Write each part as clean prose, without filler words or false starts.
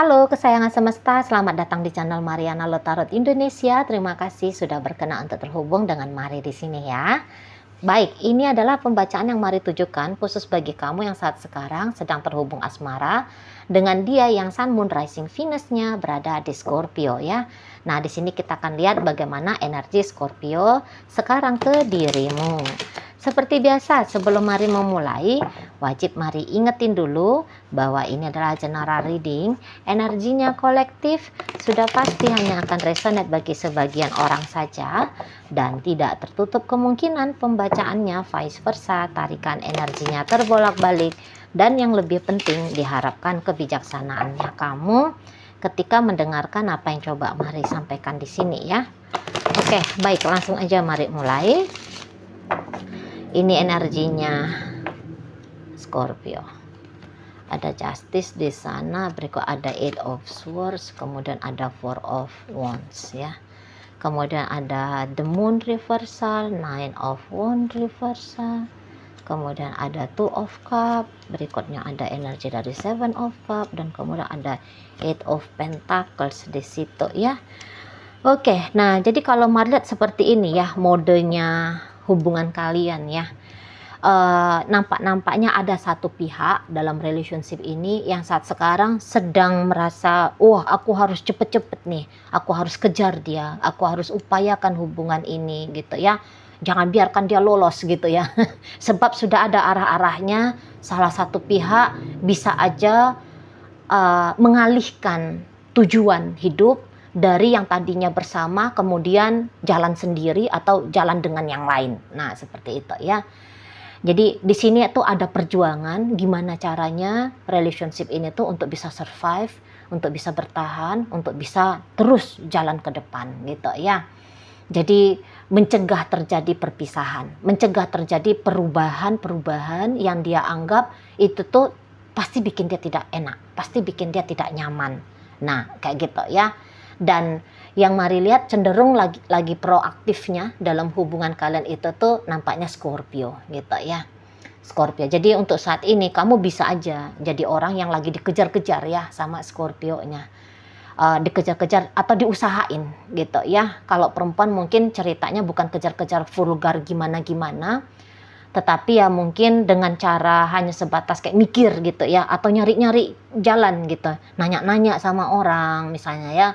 Halo kesayangan semesta, selamat datang di channel Mariana Lotarot Indonesia. Terima kasih sudah berkenan untuk terhubung dengan Mari di sini ya. Baik, ini adalah pembacaan yang Mari tujukan khusus bagi kamu yang saat sekarang sedang terhubung asmara dengan dia yang Sun Moon Rising Venus-nya berada di Scorpio ya. Nah, di sini kita akan lihat bagaimana energi Scorpio sekarang ke dirimu. Seperti biasa, sebelum Mari memulai, wajib Mari ingetin dulu bahwa ini adalah general reading. Energinya kolektif, sudah pasti hanya akan resonate bagi sebagian orang saja dan tidak tertutup kemungkinan pembacaannya vice versa, tarikan energinya terbolak-balik, dan yang lebih penting diharapkan kebijaksanaannya kamu ketika mendengarkan apa yang coba Mari sampaikan di sini ya. Oke, baik, langsung aja Mari mulai. Ini energinya Scorpio. Ada Justice di sana, berikut ada Eight of Swords, kemudian ada Four of Wands ya. Kemudian ada The Moon reversal, Nine of Wands reversal. Kemudian ada Two of Cup, berikutnya ada energi dari Seven of Cup, dan kemudian ada Eight of Pentacles di situ ya. Oke, nah jadi kalau Mari lihat seperti ini ya modenya hubungan kalian ya. Nampaknya ada satu pihak dalam relationship ini yang saat sekarang sedang merasa, wah aku harus cepet-cepet nih, aku harus kejar dia, aku harus upayakan hubungan ini gitu ya. Jangan biarkan dia lolos gitu ya. Sebab sudah ada arah-arahnya, salah satu pihak bisa aja mengalihkan tujuan hidup dari yang tadinya bersama kemudian jalan sendiri atau jalan dengan yang lain. Nah, seperti itu ya. Jadi di sini tuh ada perjuangan gimana caranya relationship ini tuh untuk bisa survive, untuk bisa bertahan, untuk bisa terus jalan ke depan gitu ya. Jadi mencegah terjadi perpisahan, mencegah terjadi perubahan-perubahan yang dia anggap itu tuh pasti bikin dia tidak enak, pasti bikin dia tidak nyaman. Nah, kayak gitu ya. Dan yang Mari lihat cenderung lagi proaktifnya dalam hubungan kalian itu tuh nampaknya Scorpio gitu ya. Scorpio. Jadi untuk saat ini kamu bisa aja jadi orang yang lagi dikejar-kejar ya sama Scorpio-nya. Dikejar-kejar atau diusahain gitu ya. Kalau perempuan mungkin ceritanya bukan kejar-kejar vulgar gimana-gimana, tetapi ya mungkin dengan cara hanya sebatas kayak mikir gitu ya, atau nyari-nyari jalan gitu, nanya-nanya sama orang misalnya ya,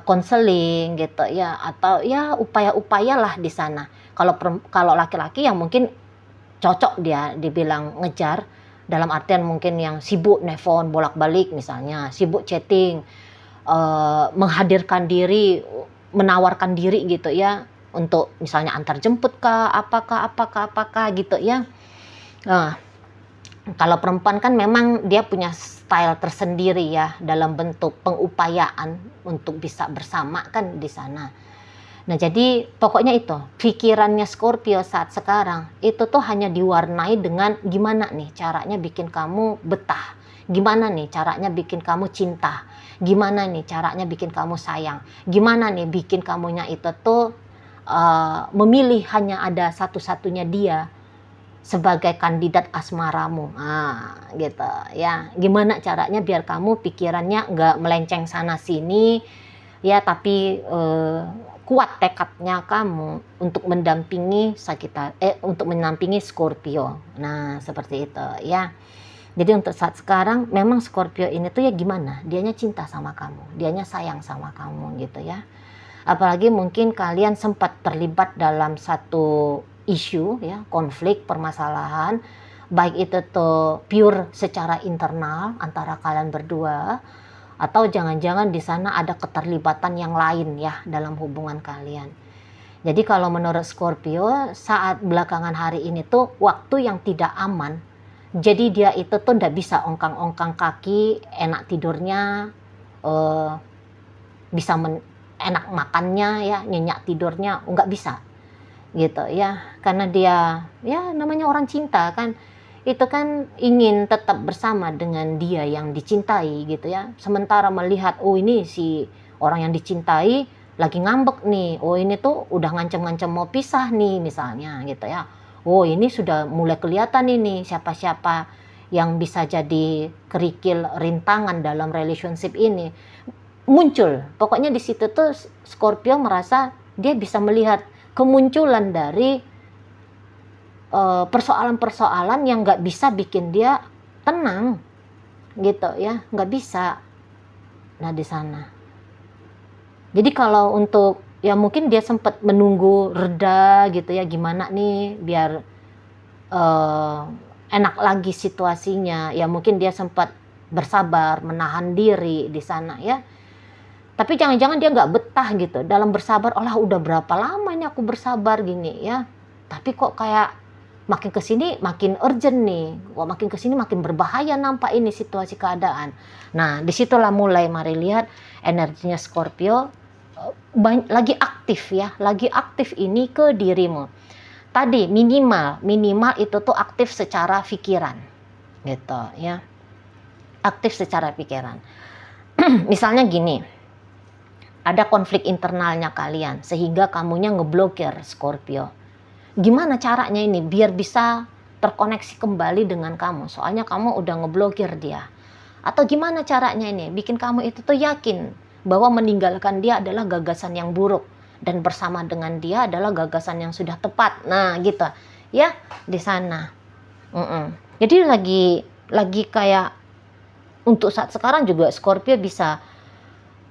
konseling gitu ya, atau ya upaya-upaya lah di sana. Kalau laki-laki yang mungkin cocok dia dibilang ngejar, dalam artian mungkin yang sibuk nelfon bolak-balik misalnya, sibuk chatting, menghadirkan diri, menawarkan diri gitu ya, untuk misalnya antar jemput kah, apakah gitu ya. Nah, kalau perempuan kan memang dia punya style tersendiri ya dalam bentuk pengupayaan untuk bisa bersama kan di sana. Nah, jadi pokoknya itu pikirannya Scorpio saat sekarang itu tuh hanya diwarnai dengan gimana nih caranya bikin kamu betah, gimana nih caranya bikin kamu cinta, gimana nih caranya bikin kamu sayang, gimana nih bikin kamunya itu tuh memilih hanya ada satu-satunya dia sebagai kandidat asmaramu. Nah, gitu ya. Gimana caranya biar kamu pikirannya nggak melenceng sana sini ya, tapi kuat tekadnya kamu untuk mendampingi untuk mendampingi Scorpio. Nah, seperti itu ya. Jadi untuk saat sekarang memang Scorpio ini tuh ya gimana? Dianya cinta sama kamu, dianya sayang sama kamu gitu ya. Apalagi mungkin kalian sempat terlibat dalam satu isu ya, konflik, permasalahan, baik itu tuh pure secara internal antara kalian berdua, atau jangan-jangan di sana ada keterlibatan yang lain ya dalam hubungan kalian. Jadi kalau menurut Scorpio saat belakangan hari ini tuh waktu yang tidak aman. Jadi dia itu tuh ndak bisa ongkang-ongkang kaki, enak tidurnya, bisa enak makannya ya, nyenyak tidurnya, nggak bisa gitu ya, karena dia ya namanya orang cinta kan, itu kan ingin tetap bersama dengan dia yang dicintai gitu ya, sementara melihat oh ini si orang yang dicintai lagi ngambek nih, oh ini tuh udah ngancem-ngancem mau pisah nih misalnya gitu ya, oh ini sudah mulai kelihatan ini siapa-siapa yang bisa jadi kerikil rintangan dalam relationship ini muncul. Pokoknya di situ tuh Scorpio merasa dia bisa melihat kemunculan dari persoalan-persoalan yang nggak bisa bikin dia tenang gitu ya, nggak bisa. Nah di sana. Jadi kalau untuk ya mungkin dia sempat menunggu reda gitu ya, gimana nih biar enak lagi situasinya. Ya mungkin dia sempat bersabar, menahan diri di sana ya. Tapi jangan-jangan dia nggak betah gitu dalam bersabar. Olah udah berapa lama ini aku bersabar gini ya. Tapi kok kayak makin kesini makin urgent nih. Kok makin kesini makin berbahaya nampak ini situasi keadaan. Nah disitulah mulai mari lihat energinya Scorpio lagi aktif ya. Lagi aktif ini ke dirimu. Tadi minimal itu tuh aktif secara pikiran gitu ya. Aktif secara pikiran. Misalnya gini, ada konflik internalnya kalian sehingga kamunya ngeblokir Scorpio. Gimana caranya ini biar bisa terkoneksi kembali dengan kamu? Soalnya kamu udah ngeblokir dia. Atau gimana caranya ini bikin kamu itu tuh yakin bahwa meninggalkan dia adalah gagasan yang buruk dan bersama dengan dia adalah gagasan yang sudah tepat. Nah, gitu. Ya, di sana. Jadi lagi kayak untuk saat sekarang juga Scorpio bisa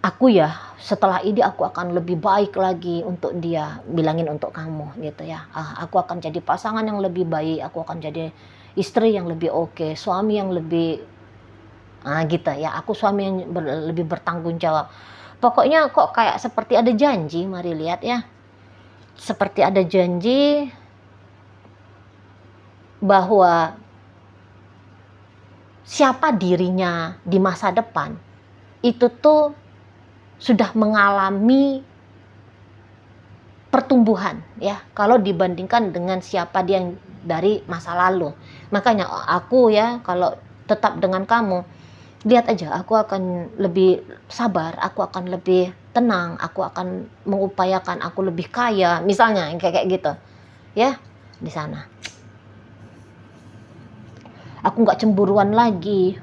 aku ya setelah ini aku akan lebih baik lagi untuk dia, bilangin untuk kamu gitu ya. Aku akan jadi pasangan yang lebih baik, aku akan jadi istri yang lebih oke, suami yang lebih gitu ya. Aku suami yang lebih bertanggung jawab. Pokoknya kok kayak seperti ada janji, mari lihat ya. Seperti ada janji bahwa siapa dirinya di masa depan itu tuh sudah mengalami pertumbuhan ya kalau dibandingkan dengan siapa dia yang dari masa lalu. Makanya aku ya kalau tetap dengan kamu, lihat aja aku akan lebih sabar, aku akan lebih tenang, aku akan mengupayakan aku lebih kaya misalnya kayak gitu ya di sana. Aku nggak cemburuan lagi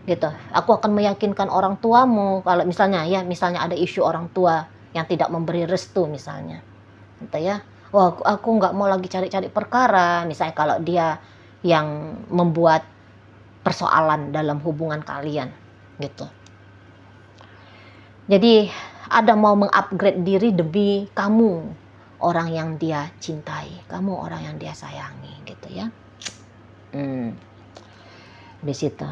gitu. Aku akan meyakinkan orang tuamu kalau misalnya ada isu orang tua yang tidak memberi restu misalnya gitu ya. Aku nggak mau lagi cari-cari perkara misalnya kalau dia yang membuat persoalan dalam hubungan kalian gitu. Jadi ada mau mengupgrade diri demi kamu, orang yang dia cintai, kamu orang yang dia sayangi gitu ya. Di situ.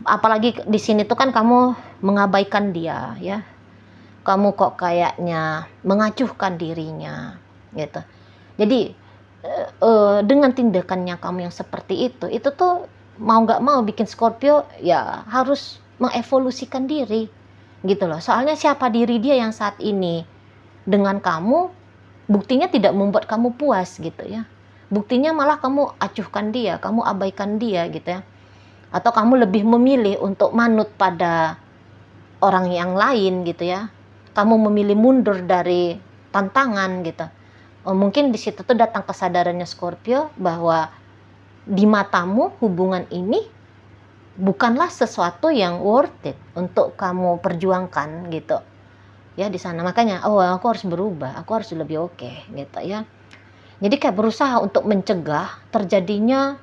Apalagi di sini tuh kan kamu mengabaikan dia ya. Kamu kok kayaknya mengacuhkan dirinya gitu. Jadi dengan tindakannya kamu yang seperti itu tuh mau nggak mau bikin Scorpio ya harus mengevolusikan diri gitu loh. Soalnya siapa diri dia yang saat ini dengan kamu buktinya tidak membuat kamu puas gitu ya. Buktinya malah kamu acuhkan dia, kamu abaikan dia gitu ya. Atau kamu lebih memilih untuk manut pada orang yang lain gitu ya. Kamu memilih mundur dari tantangan gitu. Mungkin di situ tuh datang kesadarannya Scorpio bahwa di matamu hubungan ini bukanlah sesuatu yang worth it untuk kamu perjuangkan gitu. Ya di sana makanya aku harus berubah, aku harus lebih oke gitu ya. Jadi kayak berusaha untuk mencegah terjadinya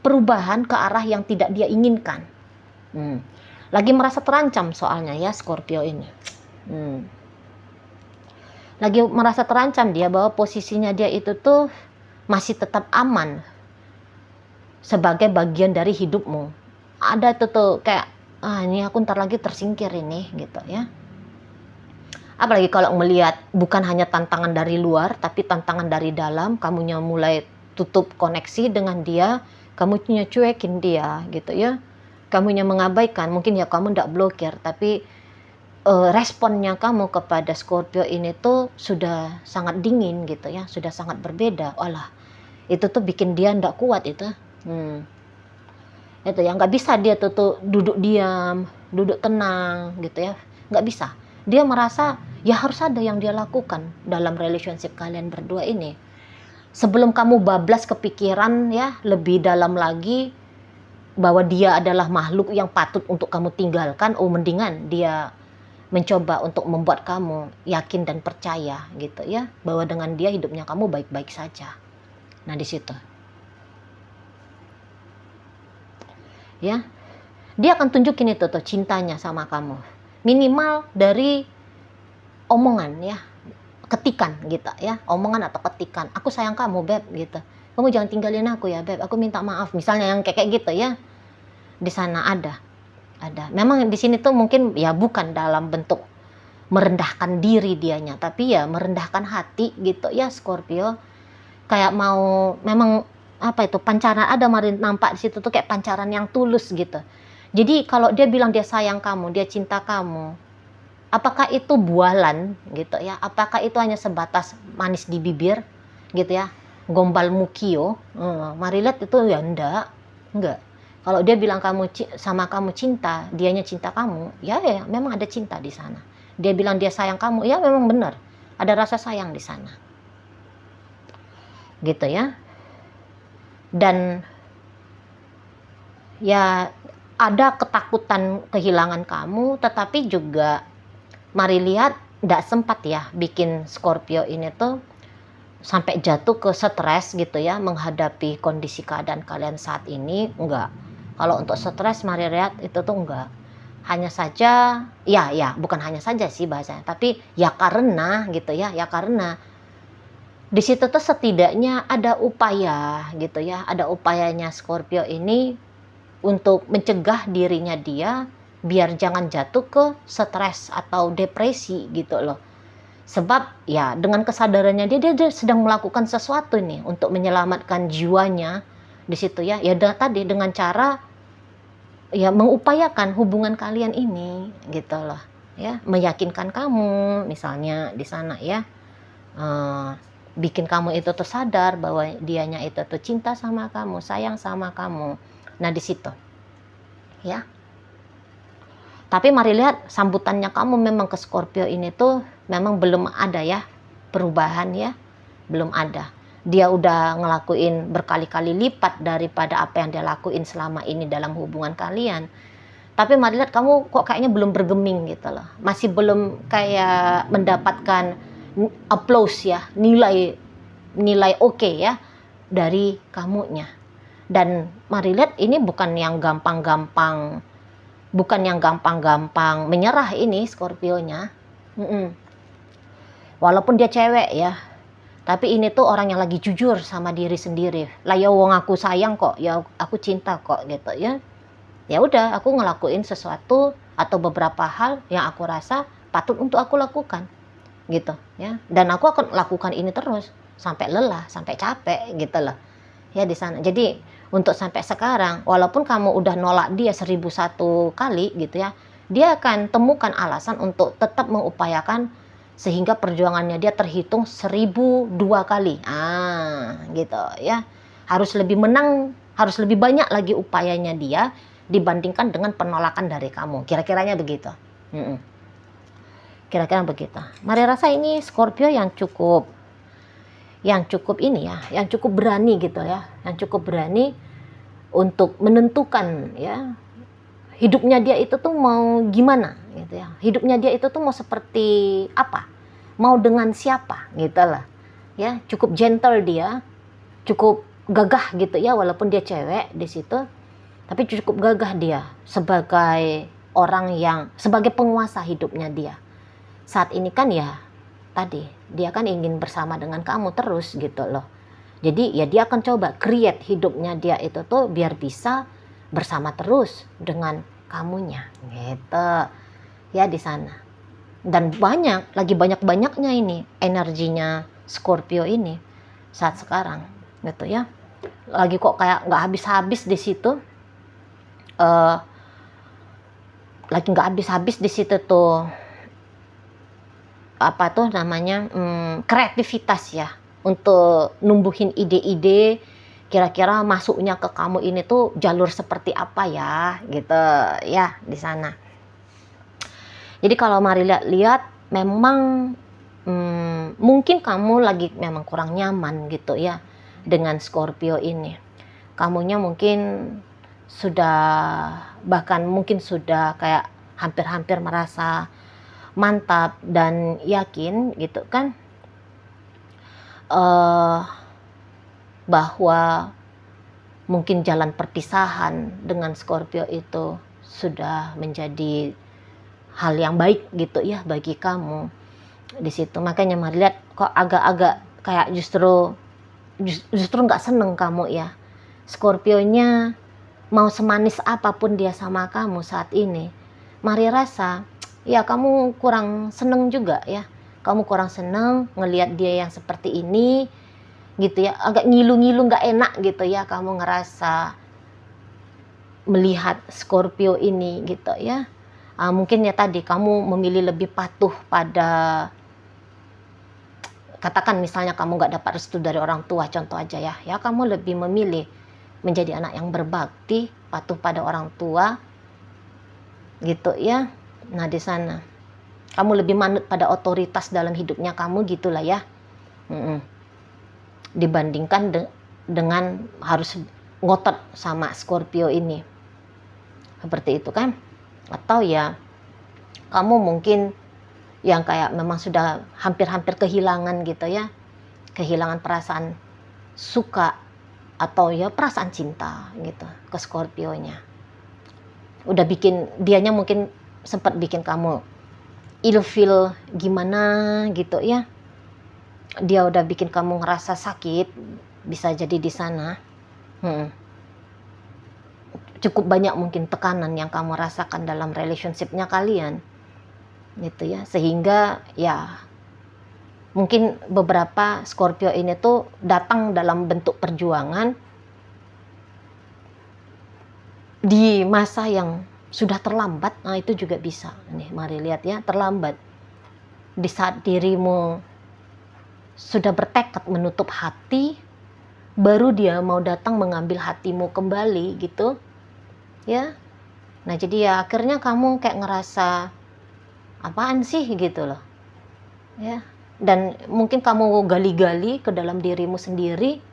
perubahan ke arah yang tidak dia inginkan. Lagi merasa terancam soalnya ya Scorpio ini. Lagi merasa terancam dia bahwa posisinya dia itu tuh masih tetap aman sebagai bagian dari hidupmu. Ada tuh kayak ini aku ntar lagi tersingkir ini gitu ya. Apalagi kalau melihat bukan hanya tantangan dari luar tapi tantangan dari dalam, kamunya mulai tutup koneksi dengan dia, kamunya cuekin dia gitu ya, kamunya mengabaikan, mungkin ya kamu ndak blokir tapi responnya kamu kepada Scorpio ini tuh sudah sangat dingin gitu ya, sudah sangat berbeda. Walah itu tuh bikin dia ndak kuat itu. Itu ya nggak bisa dia tuh duduk diam, duduk tenang gitu ya, nggak bisa. Dia merasa ya harus ada yang dia lakukan dalam relationship kalian berdua ini. sebelum kamu bablas kepikiran ya lebih dalam lagi bahwa dia adalah makhluk yang patut untuk kamu tinggalkan, mendingan dia mencoba untuk membuat kamu yakin dan percaya gitu ya, bahwa dengan dia hidupnya kamu baik-baik saja. Nah di situ ya, dia akan tunjukin itu tuh cintanya sama kamu, minimal dari omongan ya, ketikan gitu ya, omongan atau ketikan, aku sayang kamu beb gitu, kamu jangan tinggalin aku ya beb, aku minta maaf, misalnya yang kayak gitu ya. Di sana ada. Memang di sini tuh mungkin ya bukan dalam bentuk merendahkan diri dianya, tapi ya merendahkan hati gitu ya Scorpio. Kayak mau memang apa itu pancaran, ada Marin nampak di situ tuh kayak pancaran yang tulus gitu. Jadi kalau dia bilang dia sayang kamu, dia cinta kamu, apakah itu bualan gitu ya? Apakah itu hanya sebatas manis di bibir gitu ya? Gombal mukio. Mari lihat itu ya enggak. Kalau dia bilang sama kamu cinta, dianya cinta kamu, ya memang ada cinta di sana. Dia bilang dia sayang kamu, ya memang benar. Ada rasa sayang di sana. Gitu ya. Dan ya ada ketakutan kehilangan kamu, tetapi juga mari lihat tidak sempat ya bikin Scorpio ini tuh sampai jatuh ke stres gitu ya menghadapi kondisi keadaan kalian saat ini, enggak. Kalau untuk stres mari lihat itu tuh enggak. Hanya saja ya bukan hanya saja sih bahasanya, tapi ya karena gitu ya karena di situ tuh setidaknya ada upaya gitu ya, ada upayanya Scorpio ini untuk mencegah dirinya dia biar jangan jatuh ke stres atau depresi gitu loh. Sebab ya dengan kesadarannya dia sedang melakukan sesuatu nih untuk menyelamatkan jiwanya di situ ya. Ya tadi dengan cara ya mengupayakan hubungan kalian ini gitu loh ya, meyakinkan kamu misalnya di sana ya, bikin kamu itu tuh sadar bahwa dianya itu tuh cinta sama kamu, sayang sama kamu. Nah di situ ya. Tapi mari lihat sambutannya kamu memang ke Scorpio ini tuh memang belum ada ya perubahan ya, belum ada. Dia udah ngelakuin berkali-kali lipat daripada apa yang dia lakuin selama ini dalam hubungan kalian. Tapi mari lihat kamu kok kayaknya belum bergeming gitu loh. Masih belum kayak mendapatkan applause ya, nilai oke ya dari kamunya. Dan mari lihat ini bukan yang gampang-gampang menyerah ini Scorpionya. Walaupun dia cewek ya, tapi ini tuh orang yang lagi jujur sama diri sendiri. Lah ya wong aku sayang kok, ya aku cinta kok gitu ya. Ya udah aku ngelakuin sesuatu atau beberapa hal yang aku rasa patut untuk aku lakukan gitu ya. Dan aku akan lakukan ini terus sampai lelah, sampai capek gitu loh. Ya di sana. Jadi untuk sampai sekarang walaupun kamu udah nolak dia 1001 kali gitu ya, dia akan temukan alasan untuk tetap mengupayakan sehingga perjuangannya dia terhitung 1002 kali. Gitu ya. Harus lebih menang, harus lebih banyak lagi upayanya dia dibandingkan dengan penolakan dari kamu. Kira-kiranya begitu. Kira-kira begitu. Mari rasa ini Scorpio yang cukup ini ya, yang cukup berani gitu ya, yang cukup berani untuk menentukan ya hidupnya dia itu tuh mau gimana gitu ya, hidupnya dia itu tuh mau seperti apa, mau dengan siapa gitu lah ya. Cukup gentle dia, cukup gagah gitu ya, walaupun dia cewek di situ, tapi cukup gagah dia sebagai orang yang sebagai penguasa hidupnya dia saat ini kan ya. Tadi dia kan ingin bersama dengan kamu terus gitu loh. Jadi ya dia akan coba create hidupnya dia itu tuh biar bisa bersama terus dengan kamunya gitu ya di sana. Dan banyak-banyaknya ini energinya Scorpio ini saat sekarang gitu ya. Lagi kok kayak nggak habis-habis di situ, lagi nggak habis-habis di situ tuh apa tuh namanya, kreativitas ya untuk numbuhin ide-ide kira-kira masuknya ke kamu ini tuh jalur seperti apa ya gitu ya di sana. Jadi kalau mari lihat memang mungkin kamu lagi memang kurang nyaman gitu ya dengan Scorpio ini. Kamunya mungkin sudah, bahkan mungkin sudah kayak hampir-hampir merasa mantap dan yakin gitu kan, bahwa mungkin jalan perpisahan dengan Scorpio itu sudah menjadi hal yang baik gitu ya bagi kamu di situ. Makanya mari lihat kok agak-agak kayak justru nggak seneng kamu ya. Scorpionya mau semanis apapun dia sama kamu saat ini, mari rasa ya kamu kurang seneng juga ya. Kamu kurang seneng ngelihat dia yang seperti ini gitu ya, agak ngilu-ngilu nggak enak gitu ya kamu ngerasa melihat Scorpio ini gitu ya. Mungkin ya tadi kamu memilih lebih patuh pada, katakan misalnya kamu nggak dapat restu dari orang tua, contoh aja ya, kamu lebih memilih menjadi anak yang berbakti, patuh pada orang tua gitu ya. Nah di sana kamu lebih manut pada otoritas dalam hidupnya kamu gitulah ya. Dibandingkan dengan harus ngotot sama Scorpio ini, seperti itu kan. Atau ya kamu mungkin yang kayak memang sudah hampir-hampir kehilangan gitu ya, kehilangan perasaan suka atau ya perasaan cinta gitu ke Scorpionya. Udah bikin dianya mungkin sempat bikin kamu ilfeel gimana gitu ya. Dia udah bikin kamu ngerasa sakit, bisa jadi di sana. Cukup banyak mungkin tekanan yang kamu rasakan dalam relationship-nya kalian gitu ya, sehingga ya mungkin beberapa Scorpio ini tuh datang dalam bentuk perjuangan di masa yang sudah terlambat. Nah itu juga bisa nih, mari lihat ya, terlambat di saat dirimu sudah bertekad menutup hati, baru dia mau datang mengambil hatimu kembali gitu ya. Nah jadi ya akhirnya kamu kayak ngerasa apaan sih gitu loh ya. Dan mungkin kamu gali-gali ke dalam dirimu sendiri,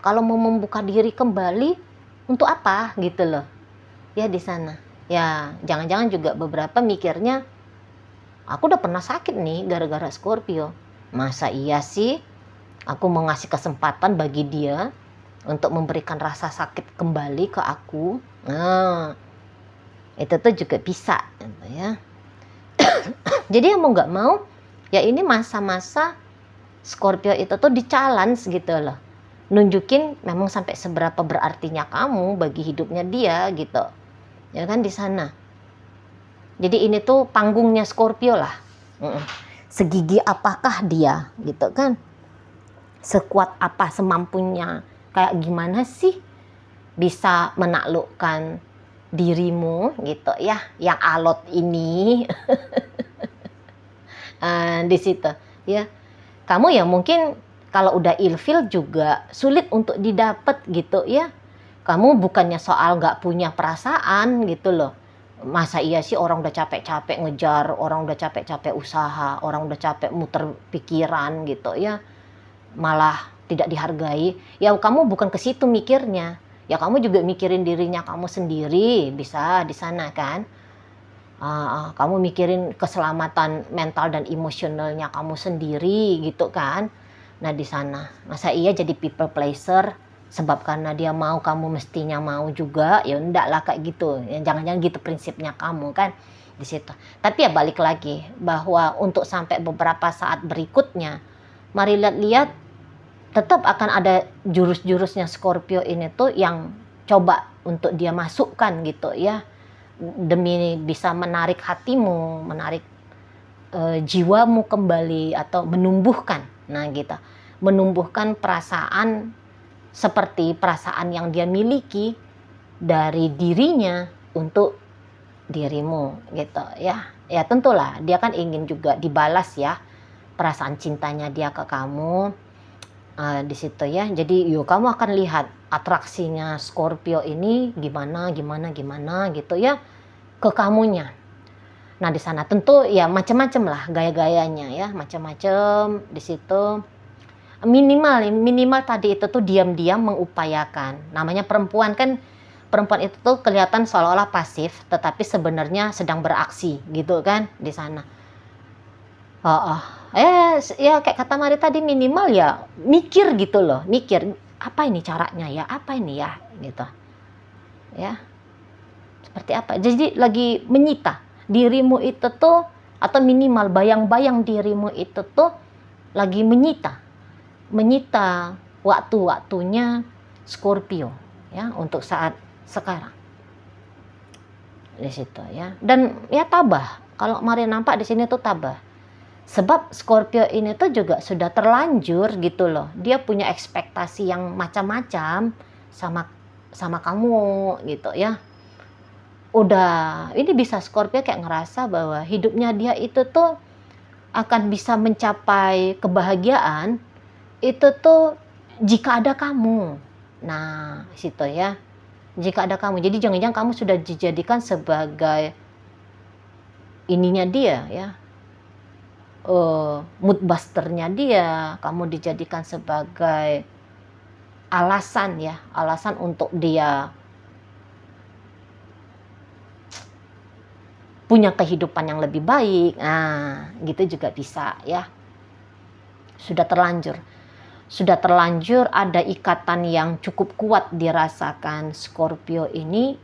kalau mau membuka diri kembali untuk apa gitu loh ya di sana. Ya jangan-jangan juga beberapa mikirnya, aku udah pernah sakit nih gara-gara Scorpio, masa iya sih aku mau ngasih kesempatan bagi dia untuk memberikan rasa sakit kembali ke aku. Nah itu tuh juga bisa gitu ya. Jadi mau nggak mau ya ini masa-masa Scorpio itu tuh di-challenge gitu loh, nunjukin memang sampai seberapa berartinya kamu bagi hidupnya dia gitu ya kan di sana. Jadi ini tuh panggungnya Scorpio lah. Segigi apakah dia gitu kan, sekuat apa, semampunya kayak gimana sih bisa menaklukkan dirimu gitu ya, yang alot ini. Di situ ya kamu ya mungkin kalau udah ilfil juga sulit untuk didapat gitu ya. Kamu bukannya soal nggak punya perasaan gitu loh, masa iya sih orang udah capek-capek ngejar, orang udah capek-capek usaha, orang udah capek muter pikiran gitu ya, malah tidak dihargai. Ya kamu bukan ke situ mikirnya, ya kamu juga mikirin dirinya kamu sendiri, bisa di sana kan. Kamu mikirin keselamatan mental dan emosionalnya kamu sendiri gitu kan. Nah di sana masa iya jadi people pleaser, sebab karena dia mau kamu mestinya mau juga, ya enggak lah kayak gitu ya, jangan-jangan gitu prinsipnya kamu kan di situ. Tapi ya balik lagi bahwa untuk sampai beberapa saat berikutnya, mari lihat-lihat tetap akan ada jurus-jurusnya Scorpio ini tuh yang coba untuk dia masukkan gitu ya, demi bisa menarik hatimu, menarik jiwamu kembali, atau menumbuhkan, nah gitu, menumbuhkan perasaan seperti perasaan yang dia miliki dari dirinya untuk dirimu gitu ya. Ya tentulah dia kan ingin juga dibalas ya perasaan cintanya dia ke kamu di situ ya. Jadi yuk kamu akan lihat atraksinya Scorpio ini gimana gitu ya ke kamunya. Nah, di sana tentu ya macam-macam lah gaya-gayanya ya, macam-macam di situ. Minimal tadi itu tuh diam-diam mengupayakan. Namanya perempuan kan, perempuan itu tuh kelihatan seolah-olah pasif, tetapi sebenarnya sedang beraksi gitu kan di sana. Heeh. Ya kayak kata Mari tadi, minimal ya mikir gitu loh, mikir apa ini caranya ya, apa ini ya gitu. Ya, seperti apa. Jadi lagi menyita dirimu itu tuh, atau minimal bayang-bayang dirimu itu tuh lagi menyita waktu-waktunya Scorpio ya untuk saat sekarang di situ ya. Dan ya tabah, kalau Mari nampak di sini tuh tabah, sebab Scorpio ini tuh juga sudah terlanjur gitu loh, dia punya ekspektasi yang macam-macam sama kamu gitu ya. Udah ini bisa Scorpio kayak ngerasa bahwa hidupnya dia itu tuh akan bisa mencapai kebahagiaan itu tuh jika ada kamu. Nah, situ ya. Jika ada kamu. Jadi jangan-jangan kamu sudah dijadikan sebagai ininya dia ya. Mood busternya dia, kamu dijadikan sebagai alasan ya, alasan untuk dia punya kehidupan yang lebih baik. Nah, gitu juga bisa ya. Sudah terlanjur ada ikatan yang cukup kuat dirasakan Scorpio ini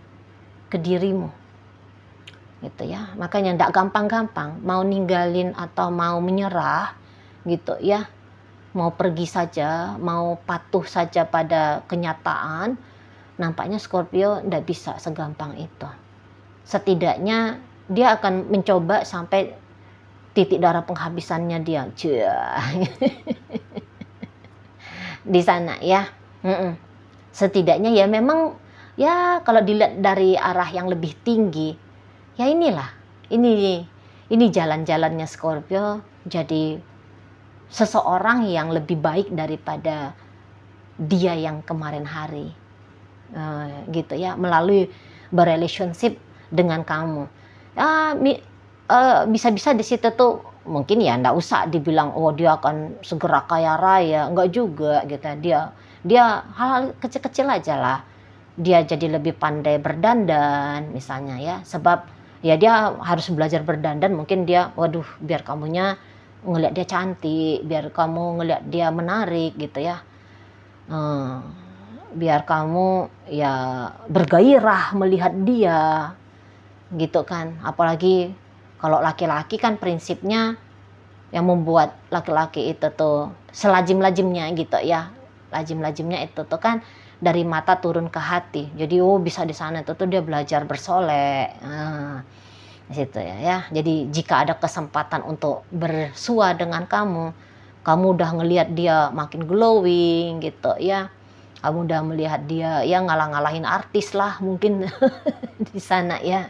ke dirimu gitu ya. Makanya tidak gampang-gampang mau ninggalin atau mau menyerah gitu ya, mau pergi saja, mau patuh saja pada kenyataan. Nampaknya Scorpio tidak bisa segampang itu. Setidaknya dia akan mencoba sampai titik darah penghabisannya dia di sana ya. Setidaknya ya memang ya kalau dilihat dari arah yang lebih tinggi ya, ini jalan-jalannya Scorpio jadi seseorang yang lebih baik daripada dia yang kemarin hari gitu ya, melalui berrelationship dengan kamu. Bisa-bisa di situ tuh mungkin ya ndak usah dibilang oh dia akan segera kaya raya, enggak juga gitu. Dia hal-hal kecil-kecil aja lah. Dia jadi lebih pandai berdandan misalnya ya, sebab ya dia harus belajar berdandan. Mungkin dia waduh biar kamunya ngelihat dia cantik, biar kamu ngelihat dia menarik gitu ya. Biar kamu ya bergairah melihat dia gitu kan. Apalagi kalau laki-laki kan prinsipnya yang membuat laki-laki itu tuh selajim-lajimnya gitu ya. Lajim-lajimnya itu tuh kan dari mata turun ke hati. Jadi bisa di sana itu tuh dia belajar bersolek. Di situ ya. Jadi jika ada kesempatan untuk bersua dengan kamu udah ngelihat dia makin glowing gitu ya. Kamu udah melihat dia ya ngalah-ngalahin artis lah mungkin di sana ya.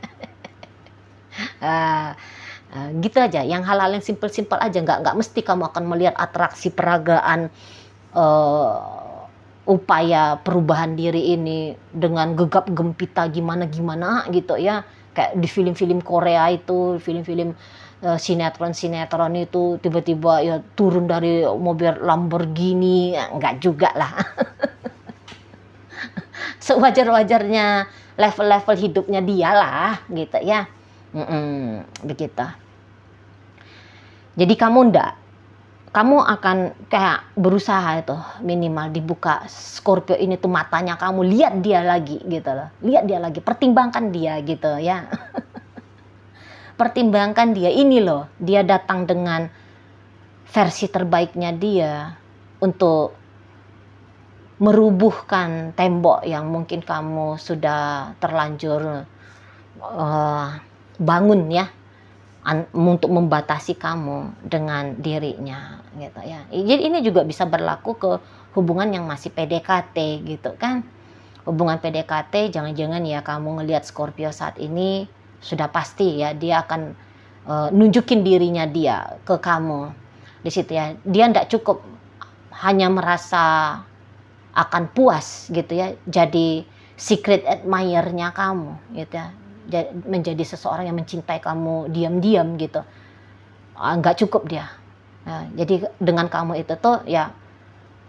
Gitu aja, yang hal-hal yang simpel-simpel aja, nggak mesti kamu akan melihat atraksi peragaan upaya perubahan diri ini dengan gegap gempita gimana gitu ya, kayak di film-film Korea itu, film-film sinetron itu tiba-tiba ya turun dari mobil Lamborghini, nggak juga lah. Sewajar-wajarnya level-level hidupnya dia lah gitu ya. Begitu. Jadi kamu akan kayak berusaha itu minimal dibuka Scorpio ini tuh matanya, kamu lihat dia lagi gitu loh. Lihat dia lagi, pertimbangkan dia gitu ya. Pertimbangkan dia, ini loh, dia datang dengan versi terbaiknya dia untuk merubuhkan tembok yang mungkin kamu sudah terlanjur bangun ya, untuk membatasi kamu dengan dirinya gitu ya. Jadi ini juga bisa berlaku ke hubungan yang masih PDKT gitu kan. Hubungan PDKT jangan-jangan ya kamu ngelihat Scorpio saat ini sudah pasti ya dia akan nunjukin dirinya dia ke kamu di situ ya. Dia nggak cukup hanya merasa akan puas gitu ya jadi secret admirer-nya kamu gitu ya. menjadi seseorang yang mencintai kamu diam-diam gitu. Nggak cukup dia. Nah, jadi dengan kamu itu tuh ya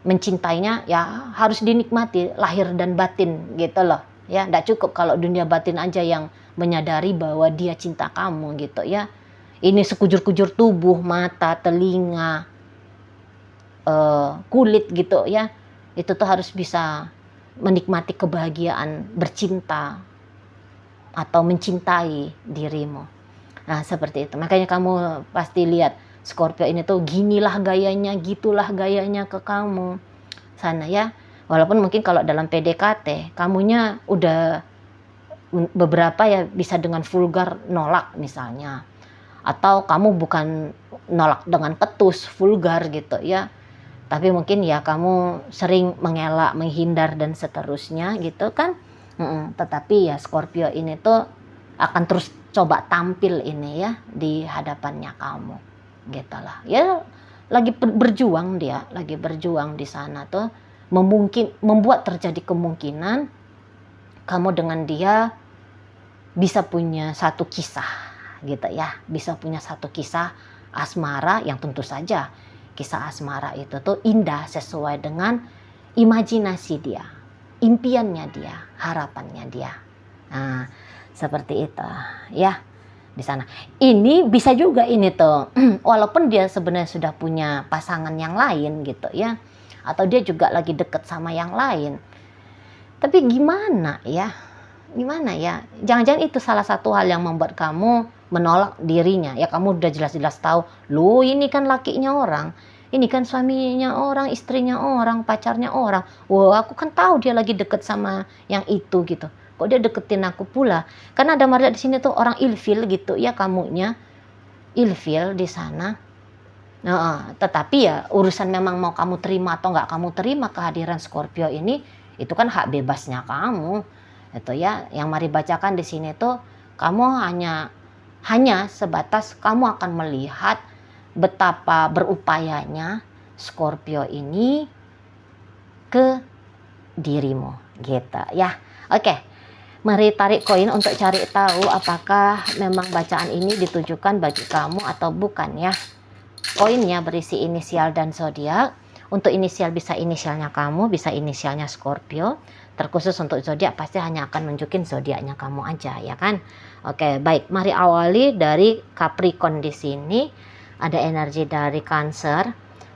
mencintainya ya harus dinikmati lahir dan batin gitu loh. Ya, nggak cukup kalau dunia batin aja yang menyadari bahwa dia cinta kamu gitu ya. Ini sekujur-kujur tubuh, mata, telinga, kulit gitu ya. Itu tuh harus bisa menikmati kebahagiaan bercinta atau mencintai dirimu. Nah, seperti itu. Makanya kamu pasti lihat Scorpio ini tuh ginilah gayanya, gitulah gayanya ke kamu. Sana ya. Walaupun mungkin kalau dalam PDKT, kamunya udah beberapa ya bisa dengan vulgar nolak misalnya. Atau kamu bukan nolak dengan ketus, vulgar gitu ya. Tapi mungkin ya kamu sering mengelak, menghindar dan seterusnya gitu kan. Tetapi ya Scorpio ini tuh akan terus coba tampil ini ya di hadapannya kamu. Gitu lah. Ya lagi berjuang dia, lagi berjuang di sana tuh membuat terjadi kemungkinan kamu dengan dia bisa punya satu kisah gitu ya, bisa punya satu kisah asmara yang tentu saja kisah asmara itu tuh indah sesuai dengan imajinasi dia, impiannya dia, harapannya dia. Nah, seperti itu ya di sana. Ini bisa juga ini tuh, walaupun dia sebenarnya sudah punya pasangan yang lain gitu ya, atau dia juga lagi deket sama yang lain. Tapi gimana ya? Gimana ya? Jangan-jangan itu salah satu hal yang membuat kamu menolak dirinya. Ya kamu udah jelas-jelas tahu, loh ini kan lakinya orang. Ini kan suaminya orang, istrinya orang, pacarnya orang. Wah, aku kan tahu dia lagi deket sama yang itu gitu. Kok dia deketin aku pula? Karena ada Maria di sini tuh orang ilfil gitu ya, kamunya ilfil di sana. Nah, tetapi ya urusan memang mau kamu terima atau nggak kamu terima kehadiran Scorpio ini, itu kan hak bebasnya kamu. Itu ya, yang mari bacakan di sini tuh kamu hanya sebatas kamu akan melihat betapa berupayanya Scorpio ini ke dirimu gitu ya. Oke, mari tarik koin untuk cari tahu apakah memang bacaan ini ditujukan bagi kamu atau bukan ya. Koinnya berisi inisial dan zodiak. Untuk inisial bisa inisialnya kamu, bisa inisialnya Scorpio. Terkhusus untuk zodiak pasti hanya akan nunjukin zodiaknya kamu aja ya kan. Oke, baik. Mari awali dari Capricorn di sini. Ada energi dari Cancer,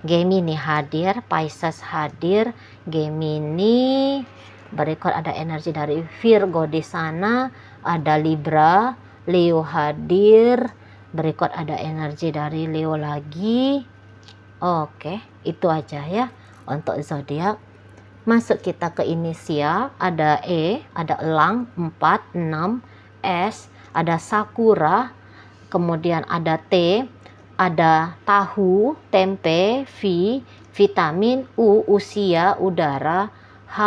Gemini hadir, Pisces hadir, Gemini. Berikut ada energi dari Virgo di sana, ada Libra, Leo hadir. Berikut ada energi dari Leo lagi. Oke, itu aja ya untuk zodiak. Masuk kita ke inisial, ada E, ada elang 4, 6, S, ada sakura, kemudian ada T, ada tahu, tempe, V, vitamin, U, usia, udara, H,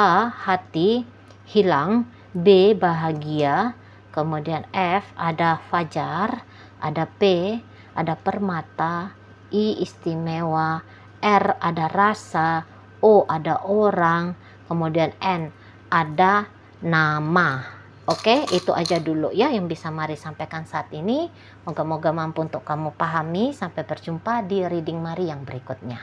hati, hilang, B, bahagia, kemudian F, ada fajar, ada P, ada permata, I, istimewa, R, ada rasa, O, ada orang, kemudian N, ada nama. Oke, itu aja dulu ya yang bisa Mari sampaikan saat ini. Moga-moga mampu untuk kamu pahami. Sampai berjumpa di reading Mari yang berikutnya.